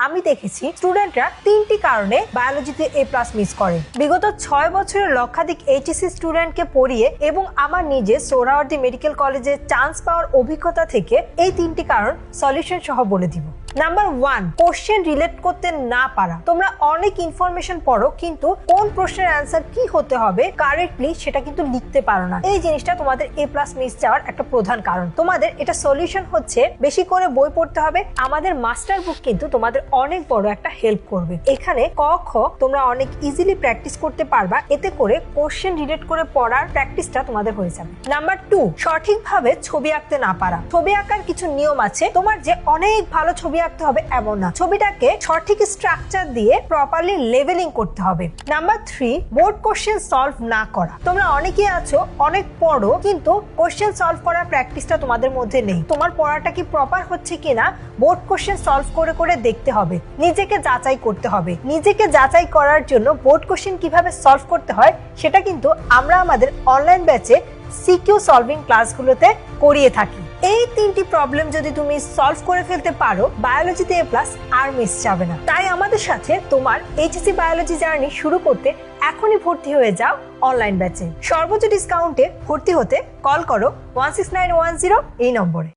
আমি দেখেছি স্টুডেন্টরা 3টি কারণে বায়োলজিতে A+ মিস করে। বিগত 6 বছরের লক্ষাধিক এইচএসসি স্টুডেন্টকে পড়িয়ে এবং আমার নিজে সোহরাওয়ার্দী মেডিকেল কলেজে চান্স পাওয়ার অভিজ্ঞতা থেকে এই 3টি কারণ সলিউশন সহ বলে দিব। নাম্বার 1, কোশ্চেন রিলেট করতে না পারা। তোমরা অনেক ইনফরমেশন পড়ো কিন্তু কোন প্রশ্নের অ্যান্সার কি হতে হবে কারেক্টলি সেটা কিন্তু লিখতে পারো না। এই জিনিসটা তোমাদের A+ মিস যাওয়ার একটা প্রধান কারণ। তোমাদের এটা সলিউশন হচ্ছে বেশি করে বই পড়তে হবে। আমাদের মাস্টার বুক কিন্তু তোমাদের অনেক বড় একটা হেল্প করবে। এখানে ক খ তোমরা অনেক ইজিলি প্র্যাকটিস করতে পারবা, এতে করে কোশ্চেন রিলেট করে পড়ার প্র্যাকটিসটা তোমাদের হয়ে যাবে। নাম্বার 2, সঠিকভাবে ছবি আঁকতে না পারা। ছবি আঁকার কিছু নিয়ম আছে, তোমার যে অনেক ভালো ছবি আঁকতে হবে এমন না, ছবিটাকে সঠিক স্ট্রাকচার দিয়ে প্রপারলি লেভেলিং করতে হবে। নাম্বার 3, বোর্ড কোশ্চেন সলভ না করা। তোমরা অনেকেই আছো অনেক পড়ো কিন্তু কোশ্চেন সলভ করার প্র্যাকটিসটা তোমাদের মধ্যে নেই। তোমার পড়াটা কি প্রপার হচ্ছে কিনা বোর্ড কোশ্চেন সলভ করে করে দেখতে হবে, নিজেকে যাচাই করতে হবে। নিজেকে যাচাই করার জন্য বোর্ড কোশ্চেন কিভাবে সলভ করতে হয় সেটা কিন্তু আমরা আমাদের অনলাইন ব্যাচে সিকিউ সলভিং ক্লাসগুলোতে করিয়ে থাকি। এই 3টি প্রবলেম যদি তুমি সলভ করে ফেলতে পারো, বায়োলজিতে A+ আর মিস যাবে না। তাই আমাদের সাথে তোমার এইচএসসি বায়োলজি জার্নি শুরু করতে এখনই ভর্তি হয়ে যাও অনলাইন ব্যাচে। সর্বোচ্চ ডিসকাউন্টে ভর্তি হতে কল করো 16910 এই নম্বরে।